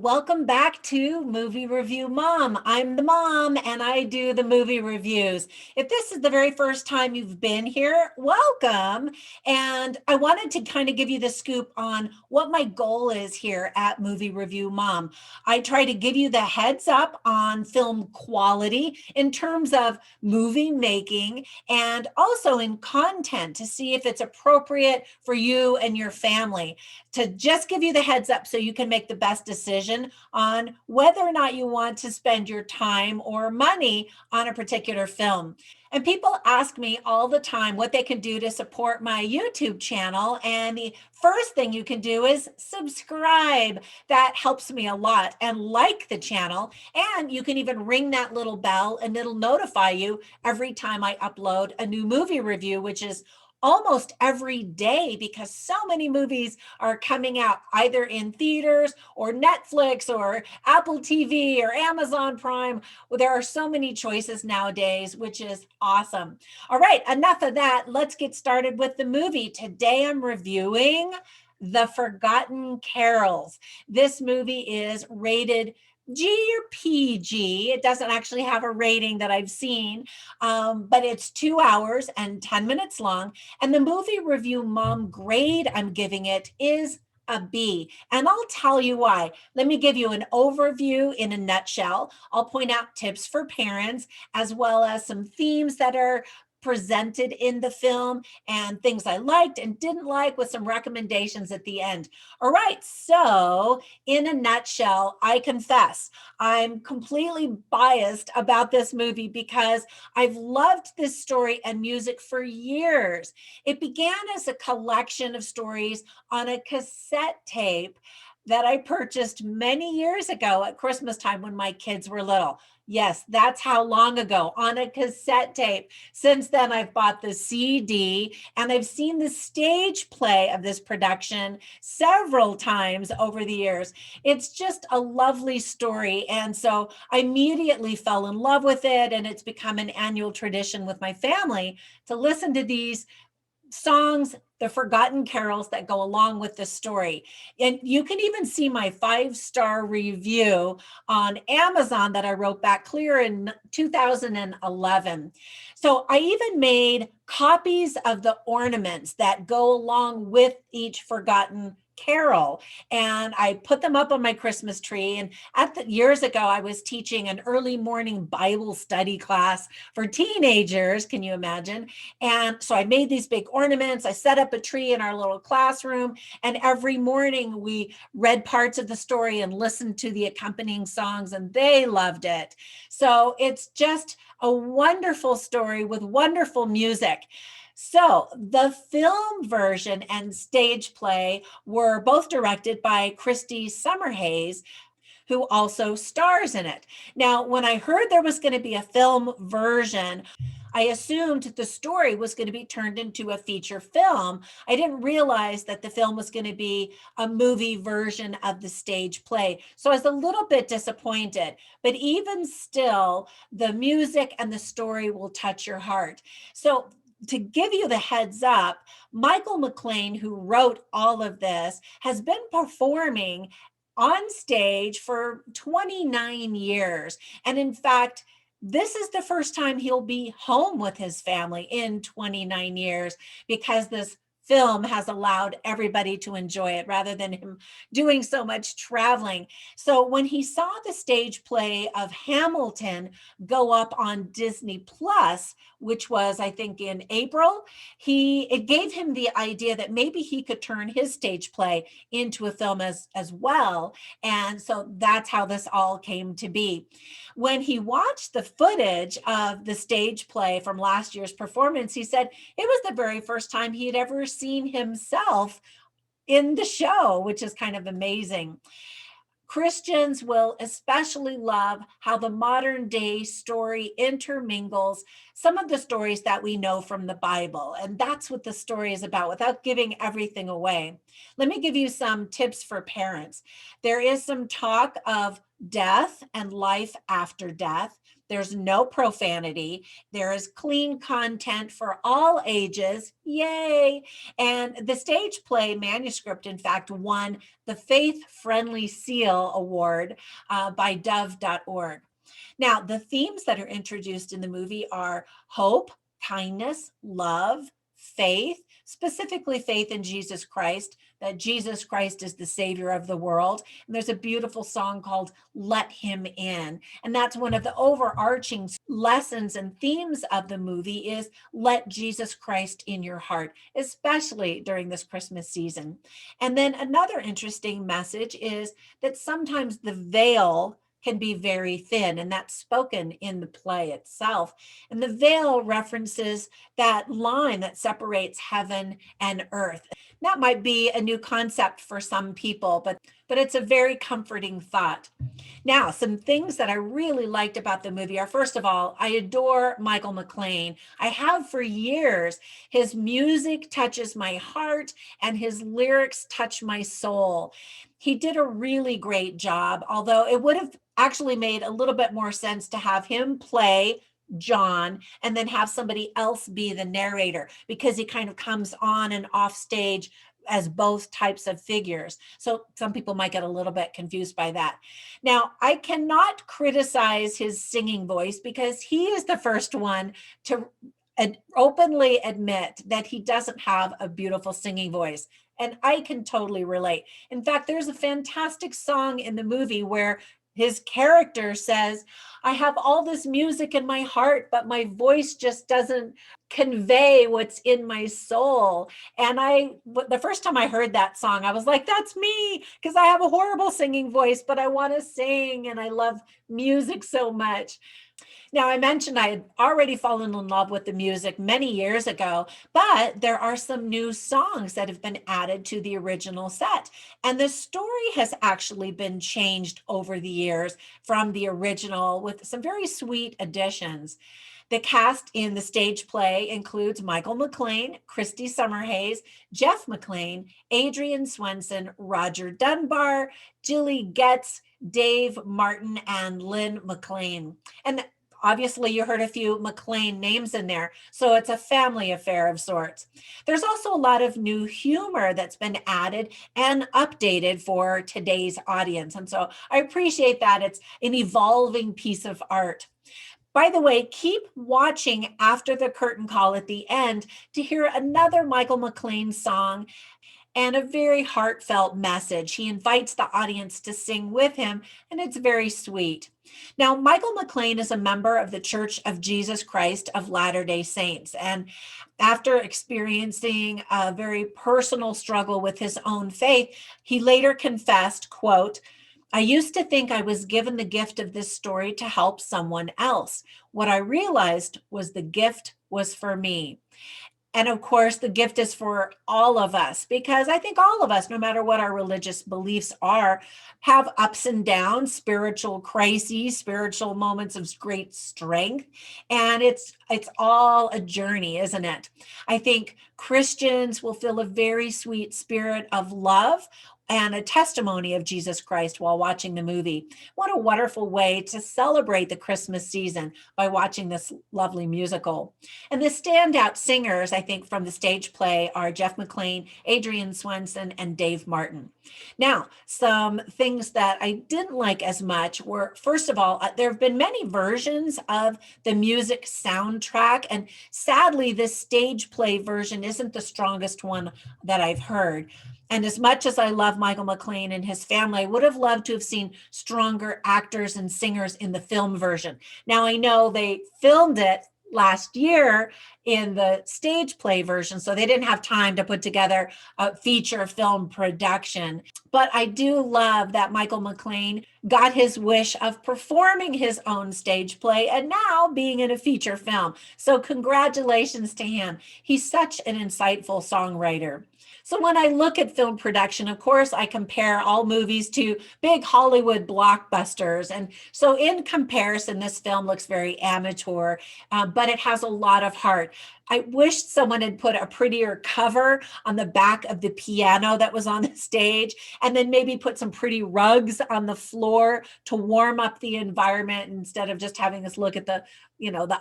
welcome back to Movie Review Mom. I'm the mom and I do the movie reviews. If this is the very first time you've been here, welcome. And I wanted to kind of give you the scoop on what my goal is here at Movie Review Mom. I try to give you the heads up on film quality in terms of movie making and also in content to see if it's appropriate for you and your family, to just give you the heads up so you can make the best decision on whether or not you want to spend your time or money on a particular film. And people ask me all the time what they can do to support my YouTube channel. And the first thing you can do is subscribe. That helps me a lot. And like the channel. And you can even ring that little bell and it'll notify you every time I upload a new movie review, which is almost every day because so many movies are coming out either in theaters or Netflix or Apple TV or Amazon Prime. Well, there are so many choices nowadays, which is awesome. All right, enough of that. Let's get started with the movie. Today I'm reviewing The Forgotten Carols. This movie is rated G or PG. It doesn't actually have a rating that I've seen, but it's 2 hours and 10 minutes long. And the movie review mom grade I'm giving it is a B. And I'll tell you why. Let me give you an overview in a nutshell. I'll point out tips for parents, as well as some themes that are presented in the film and things I liked and didn't like, with some recommendations at the end. All right, so in a nutshell, I confess I'm completely biased about this movie because I've loved this story and music for years. It began as a collection of stories on a cassette tape that I purchased many years ago at Christmas time when my kids were little. Yes, that's how long ago, on a cassette tape. Since then, I've bought the CD and I've seen the stage play of this production several times over the years. It's just a lovely story. And so I immediately fell in love with it. And it's become an annual tradition with my family to listen to these songs, the forgotten carols that go along with the story. And you can even see my 5-star review on Amazon that I wrote back clear in 2011. So I even made copies of the ornaments that go along with each forgotten carol, and I put them up on my Christmas tree. And years ago, I was teaching an early morning Bible study class for teenagers. Can you imagine? And so I made these big ornaments. I set up a tree in our little classroom, and every morning we read parts of the story and listened to the accompanying songs, and they loved it. So it's just a wonderful story with wonderful music. So the film version and stage play were both directed by Christy Summerhays, who also stars in it. Now, when I heard there was going to be a film version, I assumed the story was going to be turned into a feature film. I didn't realize that the film was going to be a movie version of the stage play. So I was a little bit disappointed, but even still, the music and the story will touch your heart. So to give you the heads up, Michael McLean, who wrote all of this, has been performing on stage for 29 years. And in fact, this is the first time he'll be home with his family in 29 years, because this film has allowed everybody to enjoy it rather than him doing so much traveling. So when he saw the stage play of Hamilton go up on Disney Plus, which was, I think, in April, it gave him the idea that maybe he could turn his stage play into a film as well. And so that's how this all came to be. When he watched the footage of the stage play from last year's performance, he said it was the very first time he had ever seen himself in the show, which is kind of amazing. Christians will especially love how the modern day story intermingles some of the stories that we know from the Bible. And that's what the story is about, without giving everything away. Let me give you some tips for parents. There is some talk of death and life after death. There's no profanity. There is clean content for all ages. Yay. And the stage play manuscript, in fact, won the Faith Friendly Seal Award by dove.org. Now, the themes that are introduced in the movie are hope, kindness, love, faith, specifically faith in Jesus Christ, that Jesus Christ is the Savior of the world. And there's a beautiful song called Let Him In. And that's one of the overarching lessons and themes of the movie is let Jesus Christ in your heart, especially during this Christmas season. And then another interesting message is that sometimes the veil can be very thin, and that's spoken in the play itself. And the veil references that line that separates heaven and earth. That might be a new concept for some people, but it's a very comforting thought. Now, some things that I really liked about the movie are, first of all, I adore Michael McLean. I have for years. His music touches my heart and his lyrics touch my soul. He did a really great job, although it would have actually made a little bit more sense to have him play John and then have somebody else be the narrator, because he kind of comes on and off stage as both types of figures. So some people might get a little bit confused by that. Now, I cannot criticize his singing voice because he is the first one to openly admit that he doesn't have a beautiful singing voice. And I can totally relate. In fact, there's a fantastic song in the movie where his character says, I have all this music in my heart, but my voice just doesn't convey what's in my soul. And the first time I heard that song, I was like, that's me, because I have a horrible singing voice, but I want to sing and I love music so much. Now, I mentioned I had already fallen in love with the music many years ago, but there are some new songs that have been added to the original set. And the story has actually been changed over the years from the original with some very sweet additions. The cast in the stage play includes Michael McLean, Christy Summerhays, Jeff McLean, Adrian Swenson, Roger Dunbar, Jilly Getz, Dave Martin, and Lynn McLean. And obviously, you heard a few McLean names in there, so it's a family affair of sorts. There's also a lot of new humor that's been added and updated for today's audience. And so I appreciate that. It's an evolving piece of art. By the way, keep watching after the curtain call at the end to hear another Michael McLean song and a very heartfelt message. He invites the audience to sing with him, and it's very sweet. Now, Michael McLean is a member of the Church of Jesus Christ of Latter-day Saints. And after experiencing a very personal struggle with his own faith, he later confessed, quote, I used to think I was given the gift of this story to help someone else. What I realized was the gift was for me. And of course, the gift is for all of us, because I think all of us, no matter what our religious beliefs are, have ups and downs, spiritual crises, spiritual moments of great strength. And it's all a journey, isn't it? I think Christians will feel a very sweet spirit of love and a testimony of Jesus Christ while watching the movie. What a wonderful way to celebrate the Christmas season by watching this lovely musical. And the standout singers, I think, from the stage play are Jeff McLean, Adrian Swenson, and Dave Martin. Now, some things that I didn't like as much were, first of all, there have been many versions of the music soundtrack, and sadly, this stage play version isn't the strongest one that I've heard. And as much as I love Michael McLean and his family, I would have loved to have seen stronger actors and singers in the film version. Now, I know they filmed it last year in the stage play version, so they didn't have time to put together a feature film production. But I do love that Michael McLean got his wish of performing his own stage play and now being in a feature film. So congratulations to him. He's such an insightful songwriter. So when I look at film production, of course, I compare all movies to big Hollywood blockbusters. And so in comparison, this film looks very amateur, but it has a lot of heart. I wish someone had put a prettier cover on the back of the piano that was on the stage, and then maybe put some pretty rugs on the floor to warm up the environment instead of just having us look at the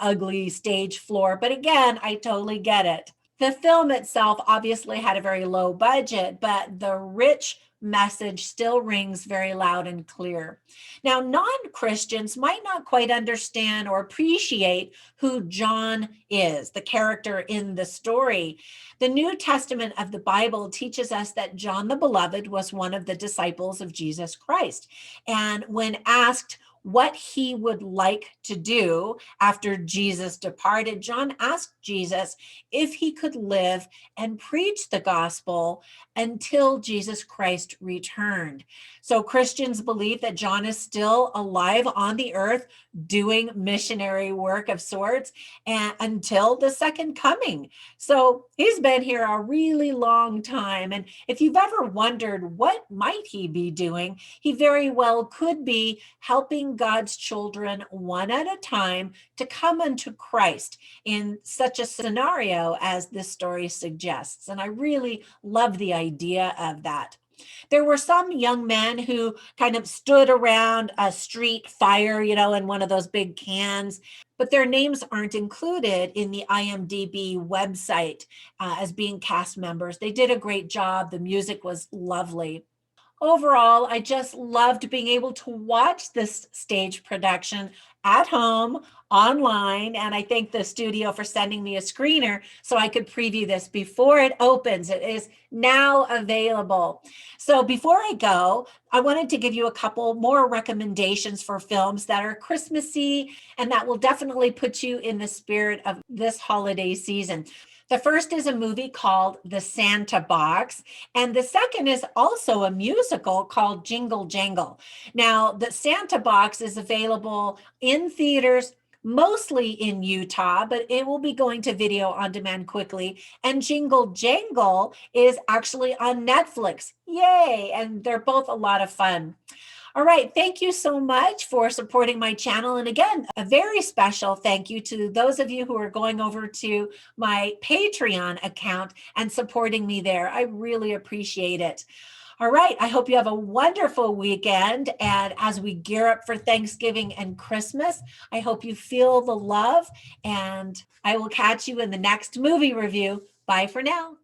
ugly stage floor. But again, I totally get it. The film itself obviously had a very low budget, but the rich message still rings very loud and clear. Now, non-Christians might not quite understand or appreciate who John is, the character in the story. The New Testament of the Bible teaches us that John the Beloved was one of the disciples of Jesus Christ. And when asked what he would like to do after Jesus departed, John asked Jesus if he could live and preach the gospel until Jesus Christ returned. So Christians believe that John is still alive on the earth doing missionary work of sorts and until the second coming. So he's been here a really long time. And if you've ever wondered what might he be doing, he very well could be helping God's children one at a time to come unto Christ in such a scenario as this story suggests. And I really love the idea of that. There were some young men who kind of stood around a street fire, in one of those big cans, but their names aren't included in the IMDb website as being cast members. They did a great job. The music was lovely. Overall, I just loved being able to watch this stage production at home, online, and I thank the studio for sending me a screener so I could preview this before it opens. It is now available. So before I go, I wanted to give you a couple more recommendations for films that are Christmassy and that will definitely put you in the spirit of this holiday season. The first is a movie called The Santa Box, and the second is also a musical called Jingle Jangle. Now, The Santa Box is available in theaters, mostly in Utah, but it will be going to video on demand quickly. And Jingle Jangle is actually on Netflix. Yay! And they're both a lot of fun. All right, thank you so much for supporting my channel. And again, a very special thank you to those of you who are going over to my Patreon account and supporting me there. I really appreciate it. All right, I hope you have a wonderful weekend. And as we gear up for Thanksgiving and Christmas, I hope you feel the love, and I will catch you in the next movie review. Bye for now.